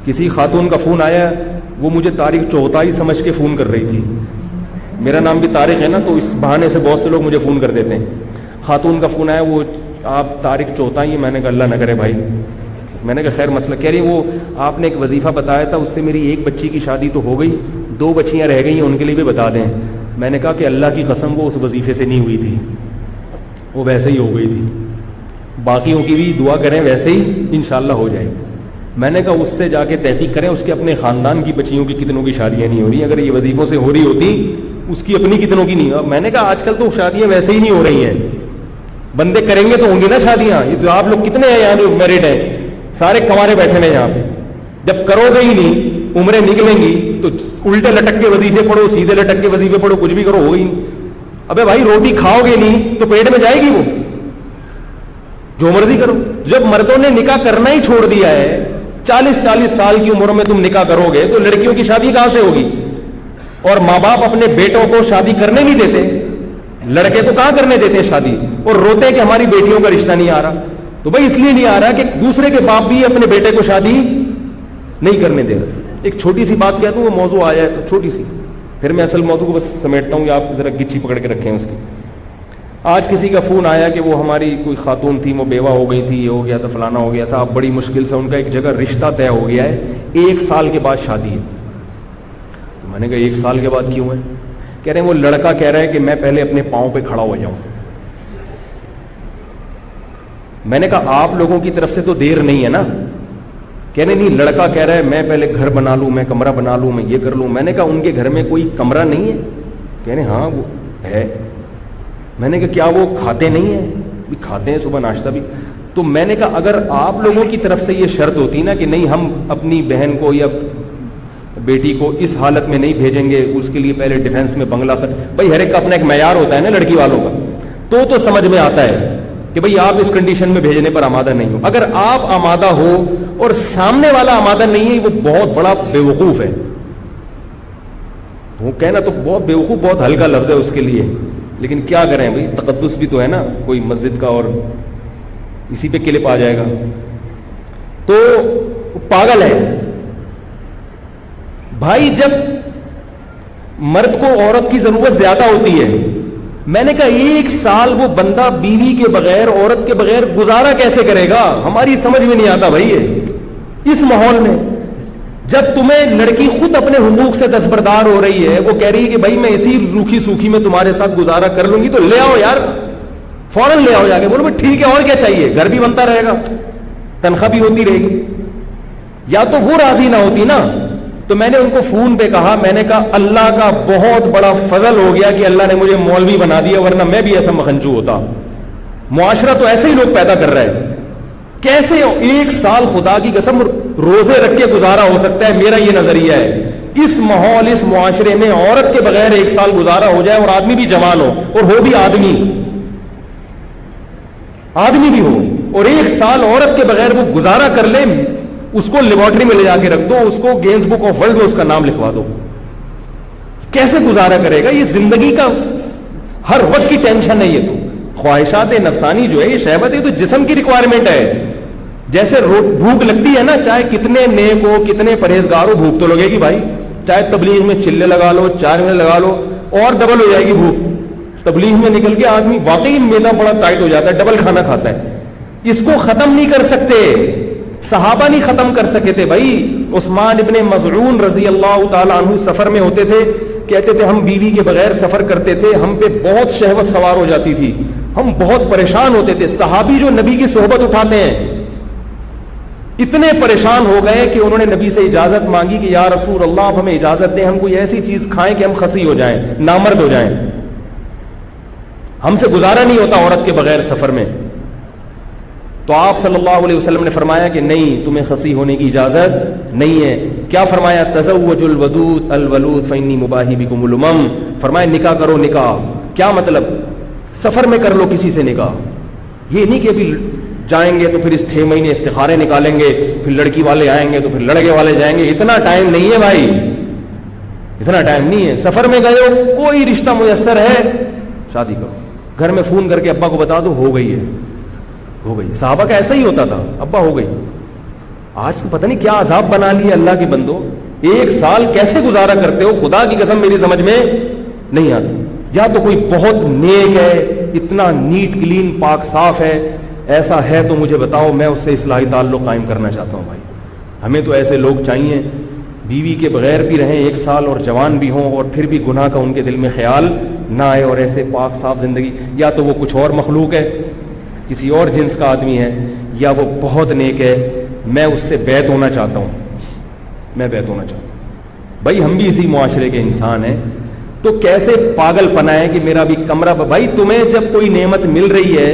کسی خاتون کا فون آیا, وہ مجھے طارق چوغتائی سمجھ کے فون کر رہی تھی. میرا نام بھی طارق ہے نا, تو اس بہانے سے بہت سے لوگ مجھے فون کر دیتے ہیں. خاتون کا فون آیا, وہ آپ طارق چوغتائی. میں نے کہا اللہ نہ کرے بھائی. میں نے کہا خیر مسئلہ. کہہ رہی وہ آپ نے ایک وظیفہ بتایا تھا, اس سے میری ایک بچی کی شادی تو ہو گئی, 2 بچیاں رہ گئی ہیں, ان کے لیے بھی بتا دیں. میں نے کہا کہ اللہ کی قسم وہ اس وظیفے سے نہیں ہوئی تھی, وہ ویسے ہی ہو گئی تھی. باقیوں کی بھی دعا کریں ویسے ہی انشاءاللہ ہو جائے. میں نے کہا اس سے جا کے تحقیق کریں, اس کے اپنے خاندان کی بچیوں کی کتنوں کی شادیاں نہیں ہو رہی. اگر یہ وظیفوں سے ہو رہی ہوتی, اس کی اپنی کتنوں کی نہیں. میں نے کہا آج کل تو شادیاں ویسے ہی نہیں ہو رہی ہیں, بندے کریں گے تو ہوں گی نا شادیاں. یہ تو آپ لوگ کتنے ہیں یہاں جو میرڈ ہیں, سارے کمارے بیٹھے ہیں یہاں پہ. جب کرو گے ہی نہیں, عمریں نکلیں گی, تو الٹے لٹک کے وظیفے پڑھو, سیدھے لٹک کے وظیفے پڑھو, کچھ بھی کرو ہو گئی. ابے بھائی روٹی کھاؤ گے نہیں تو پیٹ میں جائے گی وہ, جو مرضی کرو. جب مردوں نے نکاح کرنا ہی چھوڑ دیا ہے, 40 سال کی عمر میں تم نکاح کرو گے تو لڑکیوں کی شادی کہاں سے ہوگی؟ اور ماں باپ اپنے بیٹوں کو شادی کرنے نہیں دیتے, لڑکے کو کہاں کرنے دیتے شادی, اور روتے ہیں کہ ہماری بیٹیوں کا رشتہ نہیں آ رہا. تو بھائی اس لیے نہیں آ رہا کہ دوسرے کے باپ بھی اپنے بیٹے کو شادی نہیں کرنے دے رہے. ایک چھوٹی سی بات کہتا ہوں, وہ موضوع آ جائے تو چھوٹی سی, پھر میں اصل موضوع کو بس سمیٹتا ہوں, یا آپ ذرا گچی پکڑ کے رکھیں اس کی. آج کسی کا فون آیا کہ وہ ہماری کوئی خاتون تھی, وہ بیوہ ہو گئی تھی, یہ ہو گیا تھا, فلانا ہو گیا تھا. اب بڑی مشکل سے ان کا ایک جگہ رشتہ طے ہو گیا ہے, 1 سال کے بعد شادی ہے. تو میں نے کہا 1 سال کے بعد کیوں ہے؟ کہہ رہے ہیں وہ لڑکا کہہ رہا ہے کہ میں پہلے اپنے پاؤں پہ کھڑا ہو جاؤں. میں نے کہا آپ لوگوں کی طرف سے تو دیر نہیں ہے نا. کہہ رہے نہیں, لڑکا کہہ رہا ہے میں پہلے گھر بنا لوں, میں کمرہ بنا لوں, میں یہ کر لوں. میں نے کہا ان کے گھر میں کوئی کمرہ نہیں ہے؟ کہہ رہے ہاں وہ ہے. میں نے کہا کیا وہ کھاتے نہیں ہیں؟ بھی کھاتے ہیں, صبح ناشتہ بھی. تو میں نے کہا اگر آپ لوگوں کی طرف سے یہ شرط ہوتی نا کہ نہیں ہم اپنی بہن کو یا بیٹی کو اس حالت میں نہیں بھیجیں گے, اس کے لیے پہلے ڈیفینس میں بنگلہ بھائی ہر ایک کا اپنا ایک معیار ہوتا ہے نا لڑکی والوں کا, تو سمجھ میں آتا ہے کہ بھئی آپ اس کنڈیشن میں بھیجنے پر آمادہ نہیں ہو. اگر آپ آمادہ ہو اور سامنے والا آمادہ نہیں ہے, وہ بہت بڑا بیوقوف ہے. وہ کہنا تو بہت بیوقوف بہت ہلکا لفظ ہے اس کے لیے, لیکن کیا کریں بھئی, تقدس بھی تو ہے نا کوئی مسجد کا, اور اسی پہ کلپ آ جائے گا. تو پاگل ہے بھائی. جب مرد کو عورت کی ضرورت زیادہ ہوتی ہے, میں نے کہا 1 سال وہ بندہ بیوی کے بغیر, عورت کے بغیر گزارا کیسے کرے گا؟ ہماری سمجھ میں نہیں آتا بھائی. اس ماحول میں جب تمہیں لڑکی خود اپنے حقوق سے دستبردار ہو رہی ہے, وہ کہہ رہی ہے کہ بھائی میں اسی روکھی سوکھی میں تمہارے ساتھ گزارا کر لوں گی, تو لے آؤ یار, فوراً لے آؤ جا کے. بولو ٹھیک ہے اور کیا چاہیے, گھر بھی بنتا رہے گا, تنخواہ بھی ہوتی رہے گی. یا تو وہ راضی نہ ہوتی نا. تو میں نے ان کو فون پہ کہا, میں نے کہا اللہ کا بہت بڑا فضل ہو گیا کہ اللہ نے مجھے مولوی بنا دیا, ورنہ میں بھی ایسا مخنچو ہوتا. معاشرہ تو ایسے ہی لوگ پیدا کر رہے ہیں. کیسے 1 سال خدا کی قسم روزے رکھ کے گزارا ہو سکتا ہے؟ میرا یہ نظریہ ہے. اس ماحول, اس معاشرے میں عورت کے بغیر 1 سال گزارا ہو جائے, اور آدمی بھی جوان ہو, اور ہو بھی آدمی بھی ہو, اور 1 سال عورت کے بغیر وہ گزارا کر لے, اس کو لیبارٹری میں لے جا کے رکھ دو, اس کو گینز بک آف ورلڈ میں اس کا نام لکھوا دو. کیسے گزارا کرے گا؟ یہ زندگی کا ہر وقت کی ٹینشن ہے. یہ تو خواہشات نفسانی جو ہے, یہ شہوت ہے, تو جسم کی ریکوائرمنٹ ہے. جیسے بھوک لگتی ہے نا, چاہے کتنے نیک ہو, کتنے پرہیزگار ہو, بھوک تو لگے گی بھائی. چاہے تبلیغ میں چلے لگا لو, 4 مہینے لگا لو, اور ڈبل ہو جائے گی بھوک. تبلیغ میں نکل کے آدمی واقعی میدا بڑا ٹائٹ ہو جاتا ہے, ڈبل کھانا کھاتا ہے. اس کو ختم نہیں کر سکتے, صحابہ نہیں ختم کر سکے تھے بھائی. عثمان ابن مظعون رضی اللہ تعالیٰ عنہ سفر میں ہوتے تھے, کہتے تھے ہم بیوی کے بغیر سفر کرتے تھے, ہم پہ بہت شہوت سوار ہو جاتی تھی, ہم بہت پریشان ہوتے تھے. صحابی جو نبی کی صحبت اٹھاتے ہیں, اتنے پریشان ہو گئے کہ انہوں نے نبی سے اجازت مانگی کہ یا رسول اللہ آپ ہمیں اجازت دیں, ہم کوئی ایسی چیز کھائیں کہ ہم خسی ہو جائیں, نامرد ہو جائیں, ہم سے گزارا نہیں ہوتا عورت کے بغیر سفر میں. تو آپ صلی اللہ علیہ وسلم نے فرمایا کہ نہیں, تمہیں خسی ہونے کی اجازت نہیں ہے. کیا فرمایا؟ تزوج الودود الولود فانی مباہی بکم الامم. فرمایا نکاح کرو. نکاح کیا مطلب؟ سفر میں کر لو کسی سے نکاح. یہ نہیں کہ ابھی جائیں گے تو پھر اس 6 مہینے استخارے نکالیں گے, پھر لڑکی والے آئیں گے تو پھر لڑکے والے جائیں گے. اتنا ٹائم نہیں ہے بھائی, اتنا ٹائم نہیں ہے. سفر میں گئے ہو, کوئی رشتہ میسر ہے, شادی کرو. گھر میں فون کر کے ابا کو بتا دو ہو گئی ہے, ہو گئی. صحابہ کا ایسا ہی ہوتا تھا, ابا ہو گئی. آج پتہ نہیں کیا عذاب بنا لیا اللہ کے بندو. 1 سال کیسے گزارا کرتے ہو خدا کی قسم میری سمجھ میں نہیں آتی. یا تو کوئی بہت نیک ہے, اتنا نیٹ کلین پاک صاف ہے, ایسا ہے تو مجھے بتاؤ, میں اس سے اصلاحی تعلق قائم کرنا چاہتا ہوں. بھائی ہمیں تو ایسے لوگ چاہیے, بیوی کے بغیر بھی رہیں 1 سال اور جوان بھی ہوں اور پھر بھی گناہ کا ان کے دل میں خیال نہ آئے, اور ایسے پاک صاف زندگی. یا تو وہ کچھ اور مخلوق ہے, کسی اور جنس کا آدمی ہے, یا وہ بہت نیک ہے, میں اس سے بیعت ہونا چاہتا ہوں, میں بیعت ہونا چاہتا ہوں. بھائی ہم بھی اسی معاشرے کے انسان ہیں, تو کیسے پاگل پنا ہے کہ میرا بھی کمرہ. بھائی تمہیں جب کوئی نعمت مل رہی ہے,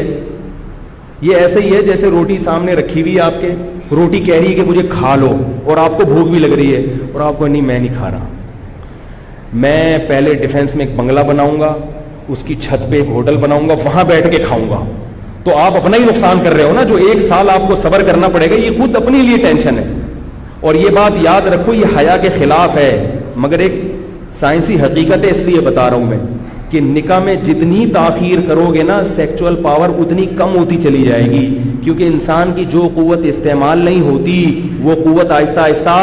یہ ایسے ہی ہے جیسے روٹی سامنے رکھی ہوئی ہے آپ کے, روٹی کہہ رہی ہے کہ مجھے کھا لو, اور آپ کو بھوک بھی لگ رہی ہے, اور آپ کو نہیں میں نہیں کھا رہا, میں پہلے ڈیفینس میں ایک بنگلہ بناؤں گا, اس کی چھت پہ ایک ہوٹل بناؤں گا, وہاں بیٹھ کے کھاؤں گا. تو آپ اپنا ہی نقصان کر رہے ہو نا. جو 1 سال آپ کو صبر کرنا پڑے گا, یہ خود اپنے لیے ٹینشن ہے. اور یہ بات یاد رکھو, یہ حیا کے خلاف ہے, مگر ایک سائنسی حقیقت ہے, اس لیے بتا رہا ہوں میں کہ نکاح میں جتنی تاخیر کرو گے نا, سیکچول پاور اتنی کم ہوتی چلی جائے گی, کیونکہ انسان کی جو قوت استعمال نہیں ہوتی وہ قوت آہستہ آہستہ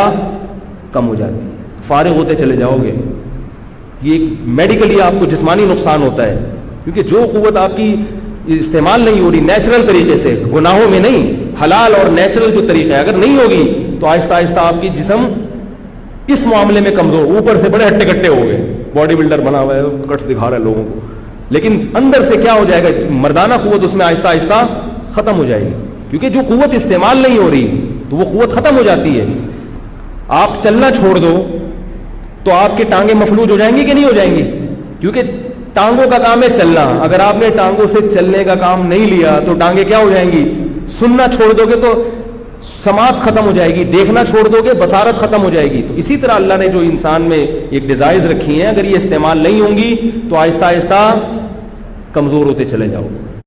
کم ہو جاتی, فارغ ہوتے چلے جاؤ گے. یہ میڈیکلی آپ کو جسمانی نقصان ہوتا ہے, کیونکہ جو قوت آپ کی استعمال نہیں ہو رہی نیچرل طریقے سے, گناہوں میں نہیں, حلال اور نیچرل جو طریقہ ہے, اگر نہیں ہوگی تو آہستہ آہستہ آپ کی جسم اس معاملے میں کمزور, اوپر سے بڑے ہٹے کٹے ہو گئے, باڈی بلڈر بنا ہوا ہے, کٹس دکھا رہا ہے لوگوں کو, لیکن اندر سے کیا ہو جائے گا, مردانہ قوت اس میں آہستہ آہستہ ختم ہو جائے گی, کیونکہ جو قوت استعمال نہیں ہو رہی تو وہ قوت ختم ہو جاتی ہے. آپ چلنا چھوڑ دو تو آپ کی ٹانگیں مفلوج ہو جائیں گی کہ نہیں ہو جائیں گی, کیونکہ ٹانگوں کا کام ہے چلنا. اگر آپ نے ٹانگوں سے چلنے کا کام نہیں لیا تو ٹانگیں کیا ہو جائیں گی, سننا چھوڑ دو گے تو سماعت ختم ہو جائے گی, دیکھنا چھوڑ دو گے بصارت ختم ہو جائے گی. تو اسی طرح اللہ نے جو انسان میں ایک ڈیزائرز رکھی ہیں, اگر یہ استعمال نہیں ہوں گی تو آہستہ آہستہ کمزور ہوتے چلے جاؤ.